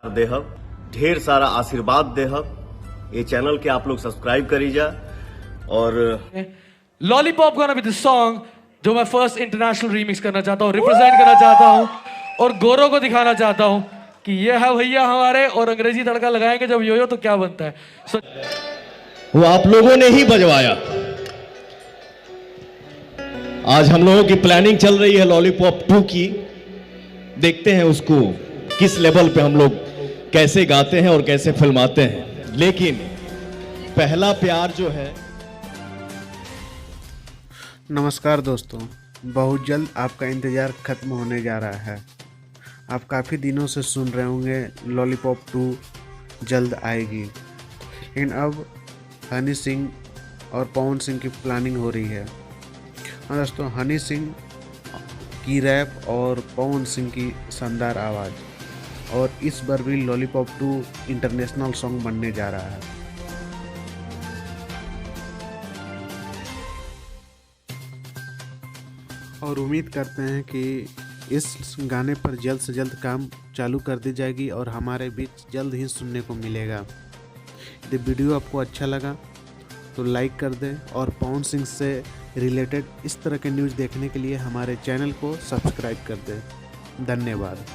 देहब ढेर सारा आशीर्वाद देहब। ये चैनल के आप लोग सब्सक्राइब करीजा। और लॉलीपॉप गाना विद सॉन्ग जो मैं फर्स्ट इंटरनेशनल रीमिक्स करना चाहता हूँ, रिप्रेजेंट करना चाहता हूँ और गोरों को दिखाना चाहता हूँ कि ये है भैया हमारे, और अंग्रेजी तड़का लगाएंगे जब यो तो क्या बनता है। वो आप लोगों ने ही बजवाया। आज हम लोगों की प्लानिंग चल रही है लॉलीपॉप 2 की। देखते हैं उसको किस लेवल पे हम लोग कैसे गाते हैं और कैसे फिल्माते हैं। लेकिन पहला प्यार जो है। नमस्कार दोस्तों, बहुत जल्द आपका इंतज़ार ख़त्म होने जा रहा है। आप काफ़ी दिनों से सुन रहे होंगे लॉलीपॉप 2 जल्द आएगी, लेकिन अब हनी सिंह और पवन सिंह की प्लानिंग हो रही है। हाँ दोस्तों, हनी सिंह की रैप और पवन सिंह की शानदार आवाज़, और इस बार भी लॉलीपॉप 2 इंटरनेशनल सॉन्ग बनने जा रहा है। और उम्मीद करते हैं कि इस गाने पर जल्द से जल्द काम चालू कर दी जाएगी और हमारे बीच जल्द ही सुनने को मिलेगा। यदि वीडियो आपको अच्छा लगा तो लाइक कर दें, और पवन सिंह से रिलेटेड इस तरह के न्यूज़ देखने के लिए हमारे चैनल को सब्सक्राइब कर दें। धन्यवाद।